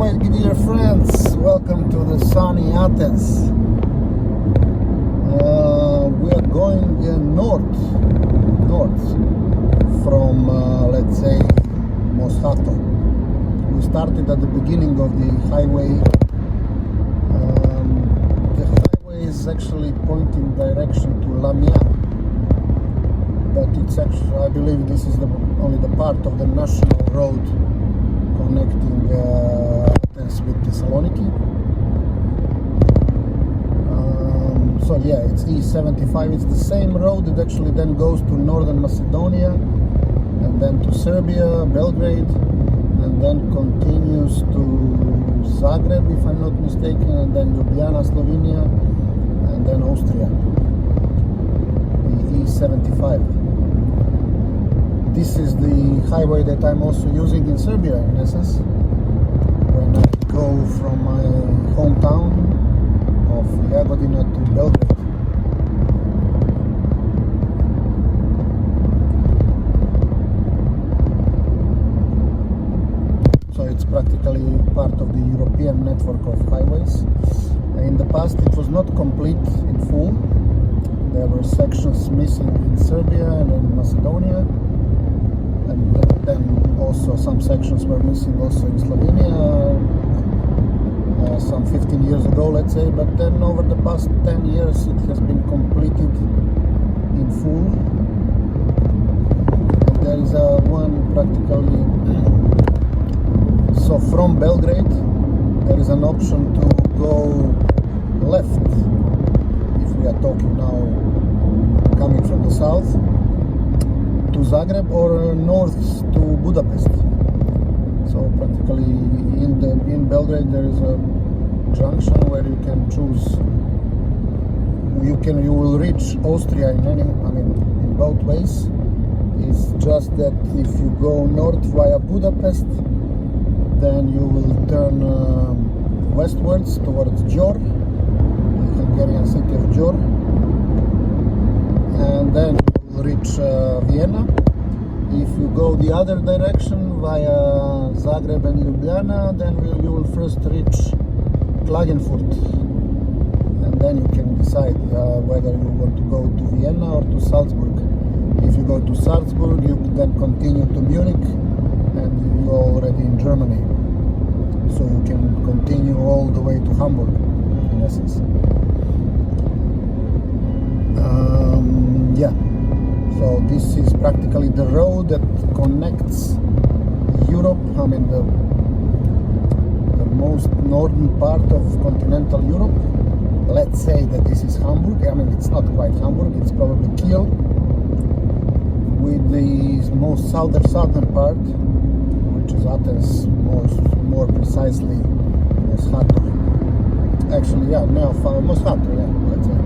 my dear friends, welcome to the sunny Athens. We are going north from, let's say, Moshato. We started at the beginning of the highway. The highway is actually pointing direction to Lamia, but it's actually, I believe this is only the part of the national road connecting Athens with Thessaloniki. So yeah, it's E75. It's the same road that actually then goes to northern Macedonia, and then to Serbia, Belgrade, and then continues to Zagreb, if I'm not mistaken, and then Ljubljana, Slovenia, and then Austria. The E75. This is the highway that I'm also using in Serbia, in essence, when I go from my hometown of Jagodina to Belgrade. So it's practically part of the European network of highways. In the past it was not complete in full. There were sections missing in Serbia and in Macedonia. And then also some sections were missing also in Slovenia, some 15 years ago, let's say. But then over the past 10 years it has been completed in full. And there is one practically, so from Belgrade there is an option to go left, if we are talking now coming from the south, to Zagreb, or north to Budapest. So practically in Belgrade there is a junction where you can choose. You will reach Austria in both ways. It's just that if you go north via Budapest, then you will turn westwards towards Győr, the Hungarian city of Győr, and then reach Vienna. If you go the other direction via Zagreb and Ljubljana, then you will first reach Klagenfurt, and then you can decide whether you want to go to Vienna or to Salzburg. If you go to Salzburg, you then continue to Munich, and you're already in Germany, so you can continue all the way to Hamburg, in essence. Yeah. So this is practically the road that connects Europe, the most northern part of continental Europe. Let's say that this is Hamburg. It's not quite Hamburg, it's probably Kiel, with the most southern part, which is Athens, more precisely Moshato. Actually, yeah, Moshato, yeah, let's say.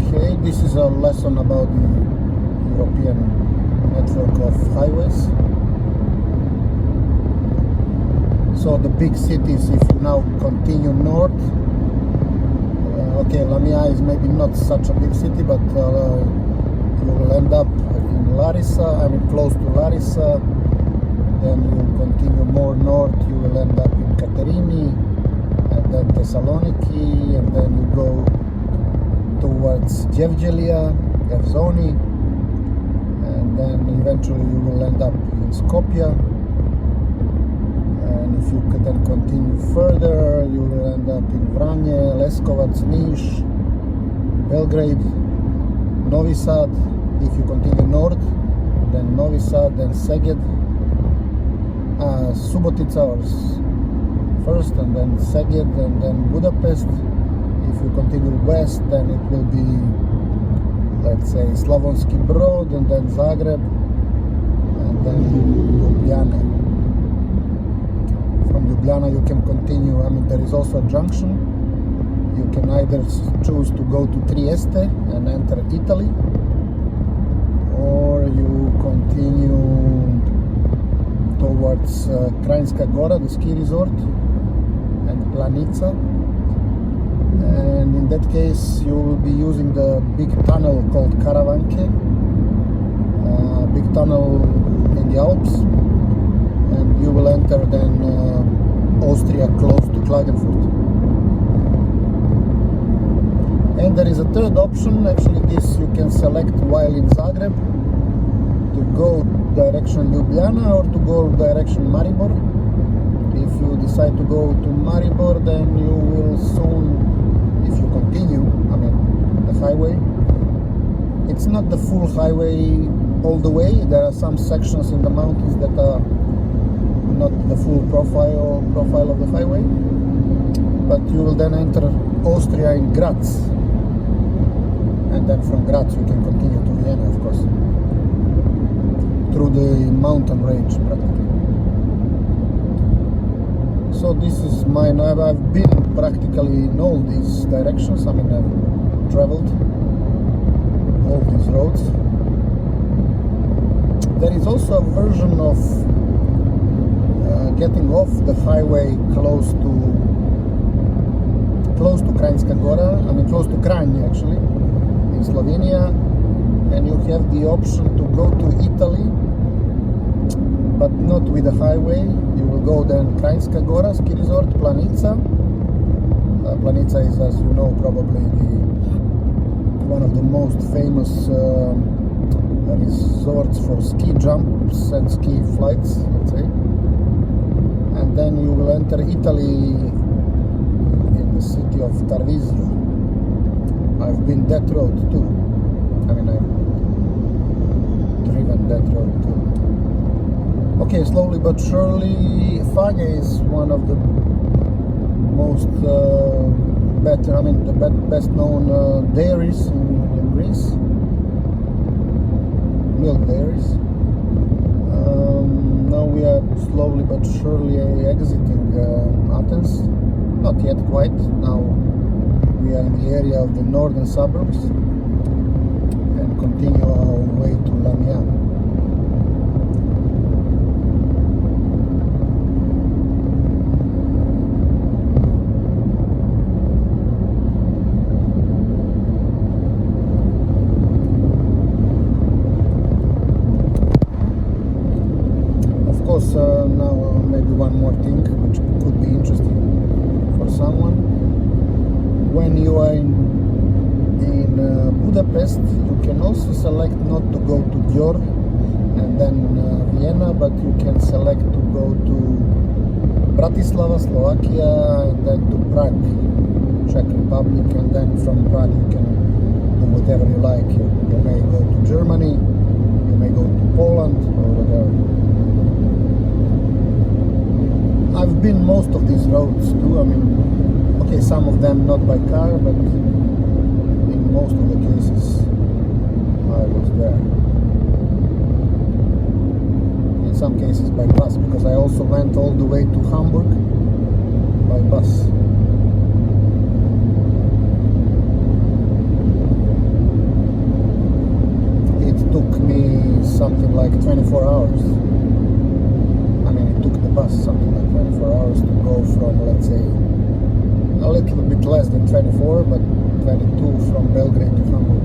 Okay, this is a lesson about the European network of highways. So the big cities, if you now continue north, okay, Lamia is maybe not such a big city, but you will end up in Larissa, close to Larissa. Then you continue more north, you will end up in Katerini, and then Thessaloniki, and then you go towards Jevgelia, Evzoni, and then eventually you will end up in Skopje. And if you could then continue further, you will end up in Vranje, Leskovac, Niš, Belgrade, Novi Sad. If you continue north, then Novi Sad, then Szeged, Subotica first, and then Szeged, and then Budapest. If you continue west, then it will be, let's say, Slavonski Brod, and then Zagreb, and then Ljubljana. From Ljubljana you can continue, there is also a junction. You can either choose to go to Trieste and enter Italy, or you continue towards Kranjska Gora, the ski resort, and Planica. And in that case you will be using the big tunnel called Karavanke, big tunnel in the Alps, and you will enter then Austria close to Klagenfurt. And there is a third option, actually this you can select while in Zagreb, to go direction Ljubljana or to go direction Maribor. If you decide to go to Maribor, then you will soon, if you continue, I mean the highway, it's not the full highway all the way. There are some sections in the mountains that are not the full profile of the highway, but you will then enter Austria in Graz, and then from Graz you can continue to Vienna, of course, through the mountain range practically. So this is mine. I've been practically in all these directions. I mean, I've traveled all these roads. There is also a version of getting off the highway close to Kranjska Gora, I mean close to Kranj actually, in Slovenia, and you have the option to go to Italy, but not with the highway. You will go then Kranjska Gora, ski resort, Planica. Planica is, as you know, probably one of the most famous resorts for ski jumps and ski flights, let's say. And then you will enter Italy in the city of Tarvisio. I've been that road too. I mean, I've driven that road too. Okay, slowly but surely, Fage is one of the most better, I mean, the best known dairies in Greece. Milk dairies. Now we are slowly but surely exiting Athens. Not yet quite. Now we are in the area of the northern suburbs and continue our way to Lamia. Now maybe one more thing which could be interesting for someone. When you are in Budapest, you can also select not to go to Győr and then Vienna, but you can select to go to Bratislava, Slovakia, and then to Prague, Czech Republic, and then from Prague you can do whatever you like. You may go to Germany, you may go to Poland or whatever. I've been most of these roads too. I mean, okay, some of them not by car, but in most of the cases I was there. In some cases by bus, because I also went all the way to Hamburg by bus. It took me something like 24 hours. Bus, something like 24 hours to go from, let's say, a little bit less than 24, but 22 from Belgrade to Hamburg.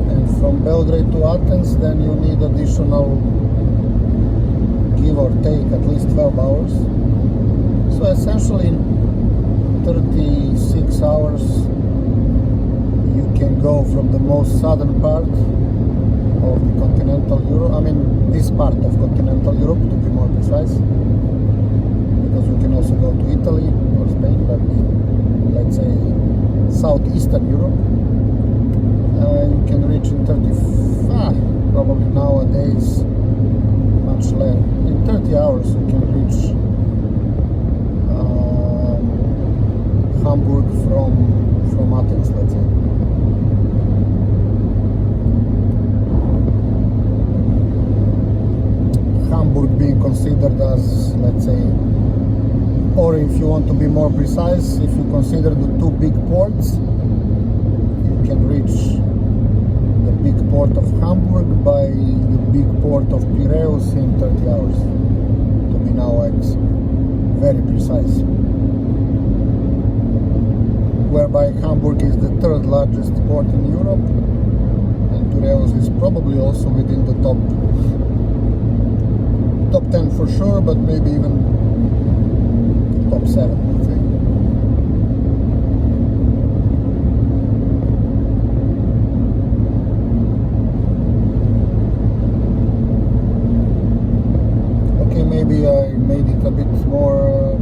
And from Belgrade to Athens, then you need additional, give or take, at least 12 hours. So essentially in 36 hours you can go from the most southern part of the continental Europe, I mean this part of continental Europe to be more precise, because you can also go to Italy or Spain, but let's say southeastern Europe. You can reach in probably nowadays much less. In 30 hours you can reach Hamburg from Athens, let's say. Hamburg being considered as, let's say, or if you want to be more precise, if you consider the two big ports, you can reach the big port of Hamburg by the big port of Piraeus in 30 hours, to be now very precise. Whereby Hamburg is the third largest port in Europe, and Piraeus is probably also within the top 10 for sure, but maybe even top 7, let's say. Okay, maybe I made it a bit more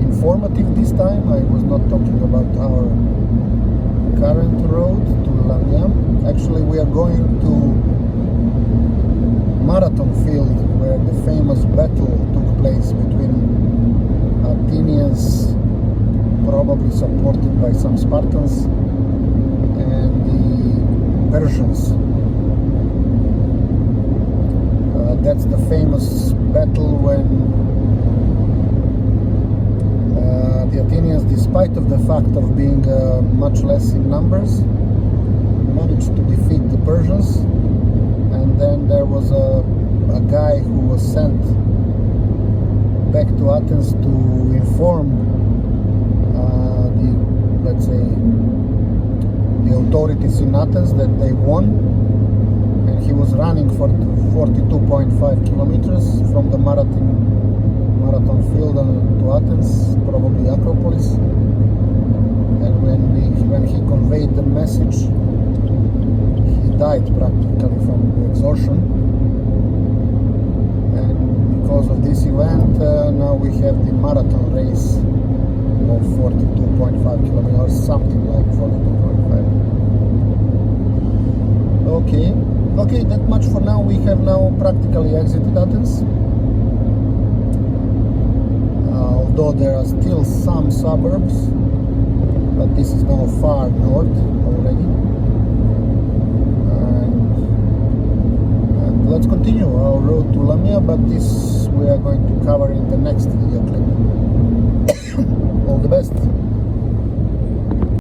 informative this time. I was not talking about our current road to Lamia. Actually, we are going to marathon field where the famous battle took place between Athenians, probably supported by some Spartans, and the Persians. That's the famous battle when the Athenians, despite of the fact of being much less in numbers, managed to defeat the Persians. And then there was a guy who was sent back to Athens to inform let's say, the authorities in Athens that they won. And he was running for 42.5 kilometers from the marathon field to Athens, probably Acropolis. And when he conveyed the message, he died practically from exhaustion. And because of this event, now we have the marathon race of 42.5 kilometers, something like 42.5. Okay, that much for now. We have now practically exited Athens. Although there are still some suburbs, but this is now far north already. And let's continue our road to Lamia, but this we are going to cover in the next video clip. All the best.